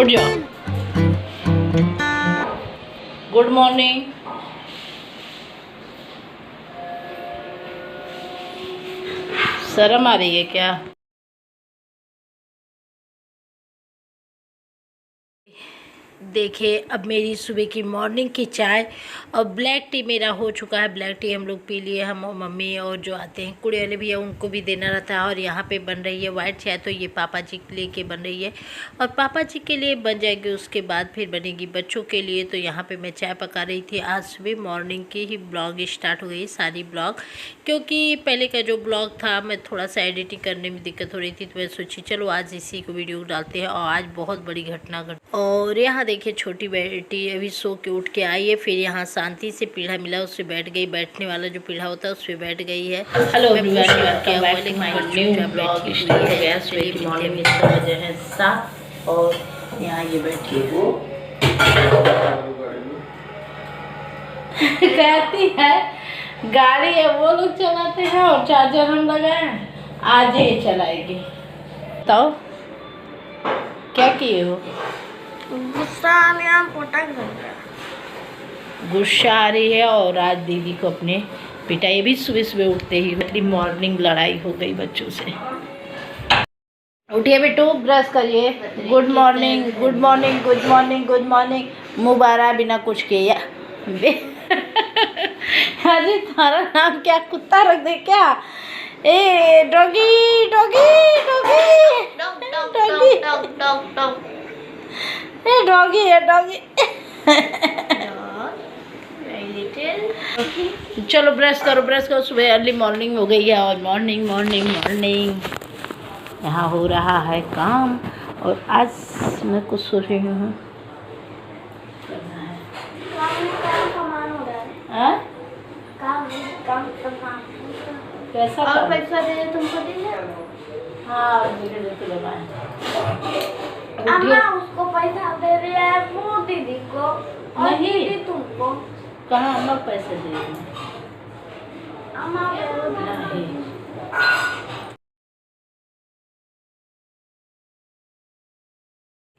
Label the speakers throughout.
Speaker 1: उठ जाओ। Good morning. शर्म आ रही है क्या? देखिए अब मेरी सुबह की मॉर्निंग की चाय और ब्लैक टी मेरा हो चुका है। ब्लैक टी हम लोग पी लिए, हम और मम्मी, और जो आते हैं कुड़ी वाले भैया उनको भी देना रहता है। और यहाँ पे बन रही है वाइट चाय, तो ये पापा जी के लिए के बन रही है और पापा जी के लिए बन जाएगी, उसके बाद फिर बनेगी बच्चों के लिए। तो यहाँ पे मैं चाय पका रही थी। आज सुबह मॉर्निंग की ही ब्लॉग स्टार्ट हो गई, सारी ब्लॉग, क्योंकि पहले का जो ब्लॉग था मैं थोड़ा सा एडिटिंग करने में दिक्कत हो रही थी, तो मैं सोची चलो आज इसी को वीडियो डालते हैं। और आज बहुत बड़ी घटना घट, और यहाँ देखिए छोटी बेटी अभी सो के उठ के आई है। फिर यहाँ शांति से पीढ़ा मिला, उससे बैठ गई, बैठने वाला जो पीढ़ा होता है उस पर बैठ गई है। Hello everyone, welcome back to my new blog. Morning में 6 बजे हैं 7 और यहाँ ये बैठी है कहती है गाड़ी है वो लोग चलाते हैं और चार्जर हम लगाए, आज ही चलाएगी। बताओ क्या किए हो?
Speaker 2: गुस्सा
Speaker 1: आ रही है और आज दीदी को अपने पिटाई भी सुबह सुबह उठते ही इतनी मॉर्निंग लड़ाई हो गई बच्चों से। उठिए बेटू, ब्रश करिए। Good morning, good morning, good morning, good morning. मुबारक बिना कुछ किया अजी तुम्हारा नाम क्या कुत्ता रख दे क्या? ए doggy doggy doggy doggy doggy है डॉगी। चलो ब्रश करो, ब्रश करो। सुबह अर्ली मॉर्निंग हो गई है और मॉर्निंग मॉर्निंग मॉर्निंग यहाँ हो रहा है काम। और आज मैं कुछ सोच रही हूँ कैसा
Speaker 2: और पैसा दे तुमको दीजिए।
Speaker 1: हाँ धीरे धीरे
Speaker 2: अम्मा उसको पैसा दे रही है वो दीदी को और
Speaker 1: नहीं।
Speaker 2: दीदी तुमको।
Speaker 1: कहाँ अम्मा पैसे दे रही हैं?
Speaker 2: अम्मा
Speaker 1: नहीं।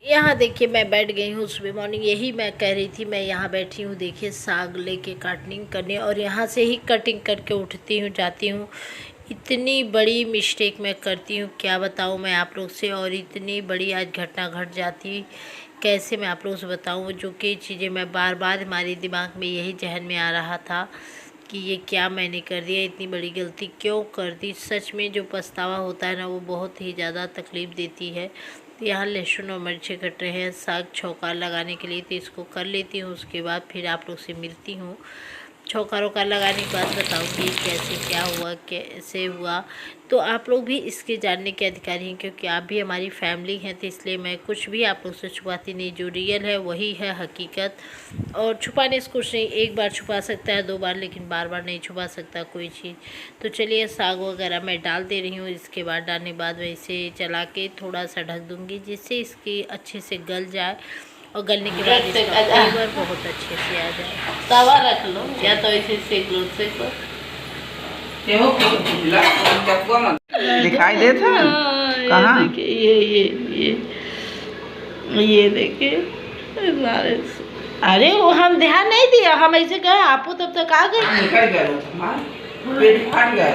Speaker 1: यहाँ देखिए मैं बैठ गई हूँ सुबह मॉर्निंग, यही मैं कह रही थी। मैं यहाँ बैठी हूँ, देखिए साग लेके काटनिंग करने, और यहाँ से ही कटिंग करके उठती हूँ जाती हूँ। इतनी बड़ी मिस्टेक मैं करती हूँ क्या बताऊँ मैं आप लोग से, और इतनी बड़ी आज घटना घट जाती कैसे मैं आप लोगों से बताऊँ। जो कि चीज़ें मैं बार बार हमारे दिमाग में यही जहन में आ रहा था कि ये क्या मैंने कर दिया, इतनी बड़ी गलती क्यों कर दी। सच में जो पछतावा होता है ना वो बहुत ही ज़्यादा तकलीफ़ देती है। तो यहाँ लहसुन और मिर्ची कट रहे हैं साग छौंकार लगाने के लिए, तो इसको कर लेती हूँ, उसके बाद फिर आप लोग से मिलती हूँ। छौंकार वौकार लगाने के बाद बताऊँगी कैसे क्या हुआ, कैसे हुआ। तो आप लोग भी इसके जानने के अधिकारी हैं, क्योंकि आप भी हमारी फैमिली हैं, तो इसलिए मैं कुछ भी आप लोग से छुपाती नहीं। जो रियल है वही है हकीकत, और छुपाने से कुछ नहीं। एक बार छुपा सकता है, 2 बार, लेकिन बार बार नहीं छुपा सकता कोई चीज़। तो चलिए साग वगैरह मैं डाल दे रही हूँ। इसके बाद डालने के बाद मैं इसे चला के थोड़ा सा ढक दूँगी, जिससे इसकी अच्छे से गल जाए, और गलने के बाद इसका फ्लेवर बहुत अच्छे से आ जाए। तवा रख लो या तो इसे सेक लो, सेक लो।
Speaker 3: दिखाई देता है कहाँ?
Speaker 1: ये देखिए। अरे वो हम ध्यान नहीं दिया, हम ऐसे गए आपको तब तक आ गए।
Speaker 3: पेट फाट गया।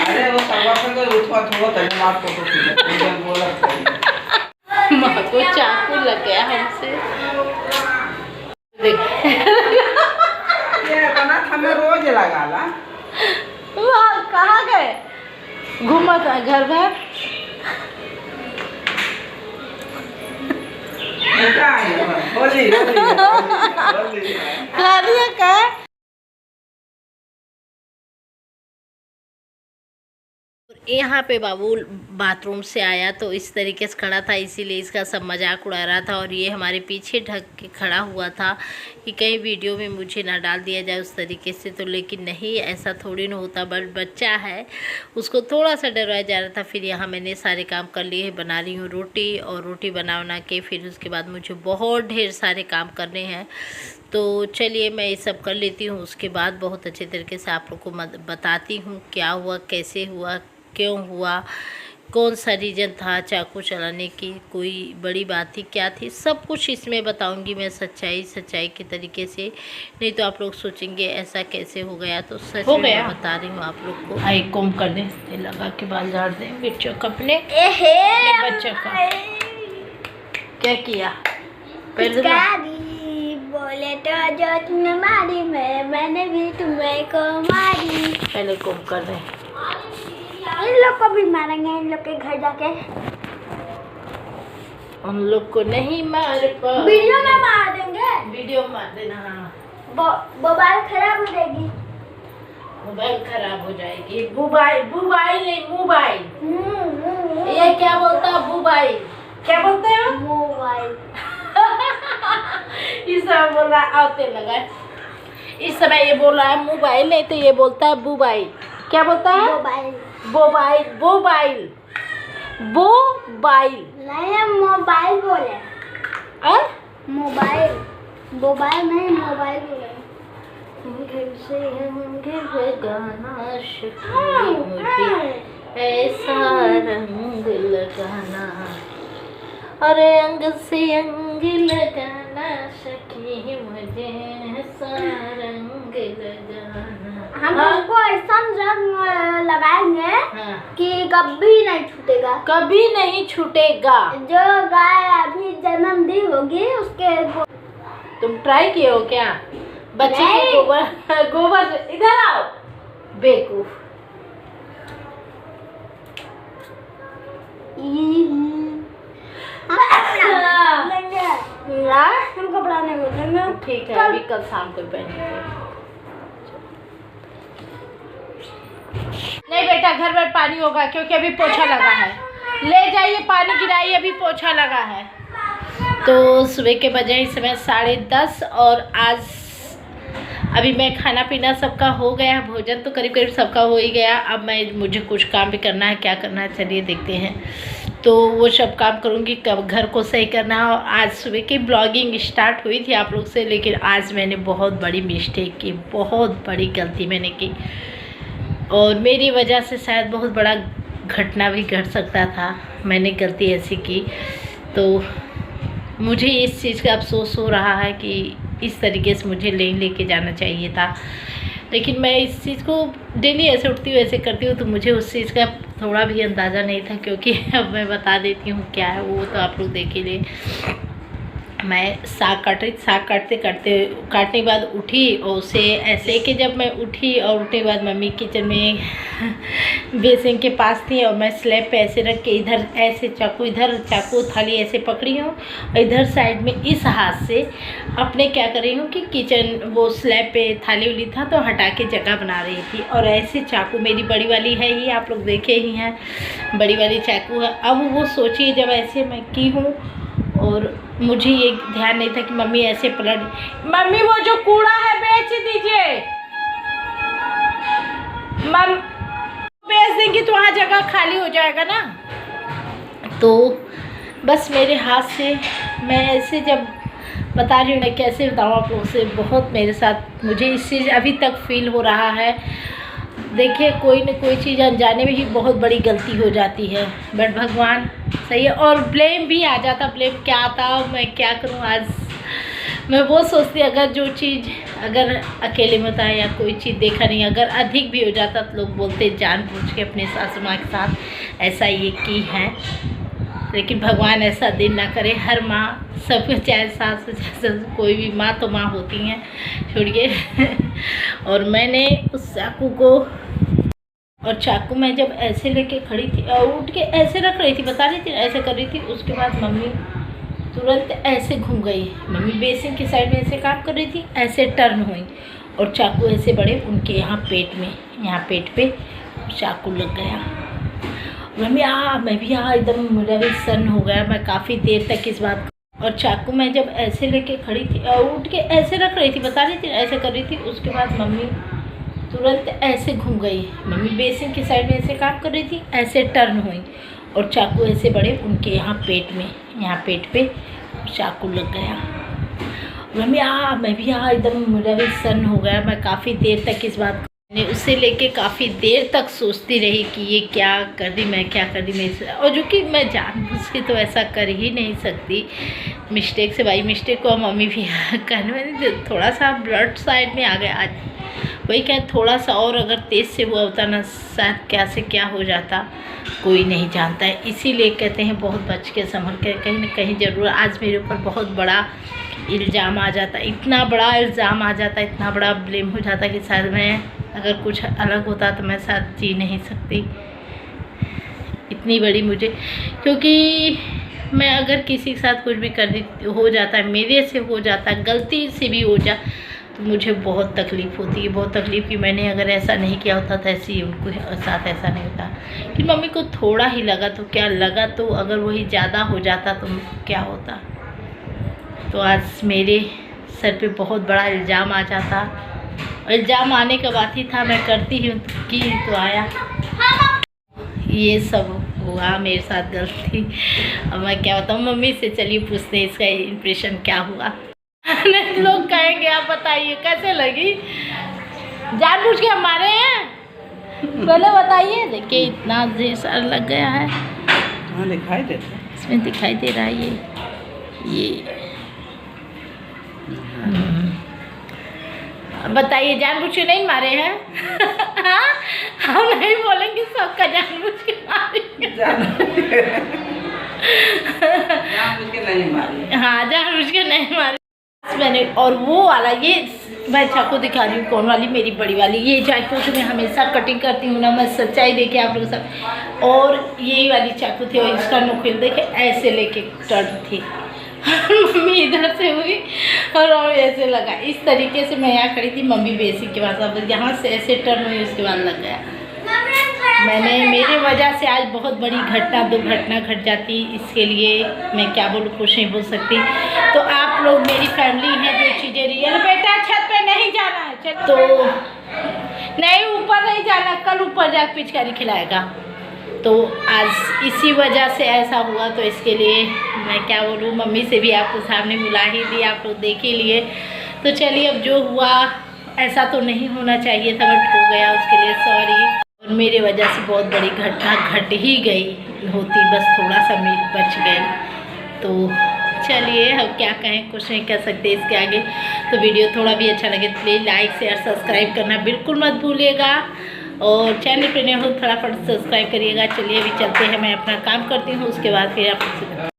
Speaker 3: अरे वो उठवा थोड़ा तक मार फोटो
Speaker 1: माँ को चाकू लग गया हमसे।
Speaker 3: ये बना हमें रोज लगाला।
Speaker 1: कहाँ गए? घूमा था घर भर।
Speaker 3: होली
Speaker 1: का यहाँ पे बाबू बाथरूम से आया तो इस तरीके से खड़ा था, इसीलिए इसका सब मजाक उड़ा रहा था। और ये हमारे पीछे ढक के खड़ा हुआ था कि कहीं वीडियो में मुझे ना डाल दिया जाए उस तरीके से। तो लेकिन नहीं, ऐसा थोड़ी ना होता, बट बच्चा है, उसको थोड़ा सा डरवाया जा रहा था। फिर यहाँ मैंने सारे काम कर लिए, बना रही हूँ रोटी, और रोटी बना के फिर उसके बाद मुझे बहुत ढेर सारे काम करने हैं। तो चलिए मैं ये सब कर लेती हूँ, उसके बाद बहुत अच्छे तरीके से आप लोग को बताती हूँ क्या हुआ, कैसे हुआ, क्यों हुआ, कौन सा रीज़न था चाकू चलाने की, कोई बड़ी बात थी, क्या थी, सब कुछ इसमें बताऊंगी मैं सच्चाई के तरीके से। नहीं तो आप लोग सोचेंगे ऐसा कैसे हो गया, तो सच में मैं बता रही हूँ आप लोग को। आई कोम कर दें, तेल लगा के बाल झाड़ दें बच्चों का, अपने बच्चों का। क्या किया?
Speaker 2: बोले तो जो तुमने मारी मैंने भी तुम्हें को मारी।
Speaker 1: पहले कोम कर दें।
Speaker 2: इन लोग को भी मारेंगे, इन लोग के घर जाके।
Speaker 1: उन लोग को नहीं मार पाओ,
Speaker 2: वीडियो में मार देंगे।
Speaker 1: वीडियो मार देना। हाँ,
Speaker 2: मोबाइल खराब हो जाएगी।
Speaker 1: मोबाइल खराब हो जाएगी। मोबाइल नहीं, मोबाइल। ये क्या बोलता है? मोबाइल क्या बोलते हो?
Speaker 2: मोबाइल।
Speaker 1: इस समय बोल रहा है, आते लगा। इस समय ये बोल रहा है मोबाइल, नहीं तो ये बोलता है मोबाइल। क्या बोलता है?
Speaker 2: मोबाइल।
Speaker 1: मोबाइल मोबाइल मोबाइल
Speaker 2: नहीं, मोबाइल बोले। मोबाइल मोबाइल नहीं, मोबाइल बोले।
Speaker 1: घर से अंग लगाना सखी मुझे, ऐसा रंग लगाना। अरे अंग से अंग लगाना सखी मुझे, ऐसा रंग लगाना।
Speaker 2: हम उनको ऐसा रंग लगाएंगे
Speaker 1: हाँ।
Speaker 2: कि कभी नहीं छूटेगा।
Speaker 1: कभी नहीं छूटेगा।
Speaker 2: जो गाय अभी जन्म दी होगी उसके
Speaker 1: तुम ट्राई किए हो क्या? बच्चे के गोबर इधर आओ बेवकूफ।
Speaker 2: हम कपड़ा नहीं बोलेंगे।
Speaker 1: ठीक है, अभी कल शाम को पहनेंगे। नहीं बेटा, घर में पानी होगा क्योंकि अभी पोछा लगा है। ले जाइए, पानी गिराइए, अभी पोछा लगा है। तो सुबह के बजे इस समय 10:30 और आज अभी मैं खाना पीना सबका हो गया, भोजन तो करीब करीब सबका हो ही गया। अब मुझे कुछ काम भी करना है, क्या करना है चलिए देखते हैं। तो वो सब काम करूँगी, कब घर को सही करना। और आज सुबह की ब्लॉगिंग स्टार्ट हुई थी आप लोग से, लेकिन आज मैंने बहुत बड़ी मिस्टेक की, बहुत बड़ी गलती मैंने की और मेरी वजह से शायद बहुत बड़ा घटना भी घट सकता था। मैंने गलती ऐसी की, तो मुझे इस चीज़ का अफसोस हो रहा है कि इस तरीके से मुझे लेके जाना चाहिए था। लेकिन मैं इस चीज़ को डेली ऐसे उठती हूँ, ऐसे करती हूँ, तो मुझे उस चीज़ का थोड़ा भी अंदाज़ा नहीं था। क्योंकि अब मैं बता देती हूँ क्या है वो, तो आप लोग देख ही ले। मैं साग काट रही, साग काटने के बाद उठी और उसे ऐसे कि जब मैं उठी और उठने के बाद मम्मी किचन में बेसिन के पास थी और मैं स्लैब पे ऐसे रख के इधर ऐसे इधर चाकू थाली ऐसे पकड़ी हूँ और इधर साइड में इस हाथ से अपने क्या कर रही हूँ कि किचन वो स्लैब पे थाली उली था तो हटा के जगह बना रही थी। और ऐसे चाकू मेरी बड़ी वाली है ही, आप लोग देखे ही हैं, बड़ी वाली चाकू है। अब वो सोचिए जब ऐसे मैं की हूँ और मुझे ये ध्यान नहीं था कि मम्मी ऐसे पलट, मम्मी वो जो कूड़ा है बेच दीजिए, मम बेच देंगी तो वहाँ जगह खाली हो जाएगा ना। तो बस मेरे हाथ से मैं ऐसे जब बता रही हूँ, मैं कैसे बताऊँ आप लोगों से, बहुत मेरे साथ मुझे इस चीज़ अभी तक फील हो रहा है। देखिए कोई न कोई चीज़ अनजाने में ही बहुत बड़ी गलती हो जाती है, बट भगवान सही है। और ब्लेम भी आ जाता, ब्लेम क्या आता, मैं क्या करूं। आज मैं वो सोचती अगर जो चीज़ अगर अकेले में होता है या कोई चीज़ देखा नहीं, अगर अधिक भी हो जाता तो लोग बोलते जानबूझ के अपने सासू माँ के साथ ऐसा ये की है। लेकिन भगवान ऐसा दिन ना करे। हर माँ सब चाहे सास चाहे कोई भी माँ तो माँ होती हैं, छोड़िए। और मैंने उस चाकू को, और चाकू मैं जब ऐसे लेके खड़ी थी और उठ के ऐसे रख रही थी, बता रही थी ऐसे कर रही थी, उसके बाद मम्मी तुरंत ऐसे घूम गई। मम्मी बेसिन की साइड में ऐसे काम कर रही थी, ऐसे टर्न हुई और चाकू ऐसे बड़े उनके यहाँ पेट में, यहाँ पेट पे चाकू लग गया। मम्मी मैं भी एकदम मेरा भी सन्न हो गया। मैं काफ़ी देर तक इस बात, और चाकू मैं जब ऐसे लेके खड़ी थी और उठ के ऐसे रख रही थी, बता रही थी ऐसे कर रही थी, उसके बाद मम्मी तुरंत ऐसे घूम गई। मम्मी बेसिन की साइड में ऐसे काम कर रही थी, ऐसे टर्न हुई और चाकू ऐसे बड़े उनके यहाँ पेट में, यहाँ पेट पे चाकू लग गया। मम्मी मैं भी एकदम मेरा भी सन्न हो गया। मैं काफ़ी देर तक इस बात मैंने उसे लेके काफ़ी देर तक सोचती रही कि ये क्या कर दी मैं, क्या कर दी मैं, और जो कि मैं जानबूझ के तो ऐसा कर ही नहीं सकती। मिस्टेक से भाई मिस्टेक को मम्मी भी करने में थोड़ा सा ब्लड साइड में आ गया आज, वही क्या थोड़ा सा और अगर तेज़ से हुआ होता ना शायद क्या से क्या हो जाता कोई नहीं जानता है। इसीलिए कहते हैं बहुत बच के संभल के, कहीं ना कहीं ज़रूर आज मेरे ऊपर बहुत बड़ा इल्ज़ाम आ जाता, इतना बड़ा इल्ज़ाम आ जाता, इतना बड़ा ब्लेम हो जाता कि शायद मैं अगर कुछ अलग होता तो मैं शायद जी नहीं सकती। इतनी बड़ी मुझे, क्योंकि मैं अगर किसी के साथ कुछ भी कर दी हो जाता है, मेरे से हो जाता है, गलती से भी हो जा तो मुझे बहुत तकलीफ़ होती है, बहुत तकलीफ़ कि मैंने अगर ऐसा नहीं किया होता तो ऐसे ही उनको साथ ऐसा नहीं होता। कि मम्मी को थोड़ा ही लगा तो क्या लगा, तो अगर वही ज़्यादा हो जाता तो क्या होता। तो आज मेरे सर पे बहुत बड़ा इल्ज़ाम आ जाता, इल्ज़ाम आने का बात ही था, मैं करती हूँ कि तो आया, ये सब हुआ मेरे साथ गलती। अब मैं क्या बताऊँ मम्मी से, चलिए पूछते हैं इसका इम्प्रेशन क्या हुआ। नहीं लोग कहेंगे आप बताइए कैसे लगी, जानबूझ के हमारे हैं, पहले बताइए। देखिए इतना ढेर सारा लग गया है,
Speaker 3: हाँ दिखाई देता है,
Speaker 1: इसमें दिखाई दे रहा है ये बताइए जानबूझ के नहीं मारे हैं? हाँ? हम नहीं बोलेंगे सबका जानबूझ के मारेंगे।
Speaker 3: जानबूझ के नहीं मारी।
Speaker 1: हाँ जानबूझ के नहीं मारे मैंने। और वो वाला ये मैं चाकू दिखा रही हूँ, कौन वाली, मेरी बड़ी वाली, ये चाकू से मैं हमेशा कटिंग करती हूँ ना, मैं सच्चाई देखे आप लोगों सब। और यही वाली चाकू थी और इसका नोकेल देखे ऐसे लेके टर्न थी। मम्मी इधर से हुई और ऐसे लगा, इस तरीके से मैं यहाँ खड़ी थी, मम्मी बेसिक के पास, अब यहाँ से ऐसे टर्न हुई उसके बाद लग गया। मैंने मेरे वजह से आज बहुत बड़ी घटना दुर्घटना घट जाती, इसके लिए मैं क्या बोलूँ, कुछ नहीं बोल सकती। तो आप लोग मेरी फैमिली हैं, जो चीज़ें रियल, बेटा छत पे नहीं जाना है, तो नहीं ऊपर नहीं जाना, कल ऊपर जाकर पिचकारी खिलाएगा। तो आज इसी वजह से ऐसा हुआ, तो इसके लिए मैं क्या बोलूँ, मम्मी से भी आपको सामने बुला ही दी, आप लोग देख ही लिए। तो चलिए अब जो हुआ ऐसा तो नहीं होना चाहिए था, बट हो गया, उसके लिए सॉरी। और मेरे वजह से बहुत बड़ी घटना घट ही गई होती, बस थोड़ा सा मैं बच गई। तो चलिए अब क्या कहें, कुछ नहीं कह सकते इसके आगे। तो वीडियो थोड़ा भी अच्छा लगे तो प्लीज़ लाइक शेयर सब्सक्राइब करना बिल्कुल मत भूलिएगा, और चैनल पर नए हो फटाफट सब्सक्राइब करिएगा। चलिए अभी चलते हैं, मैं अपना काम करती हूँ, उसके बाद फिर आप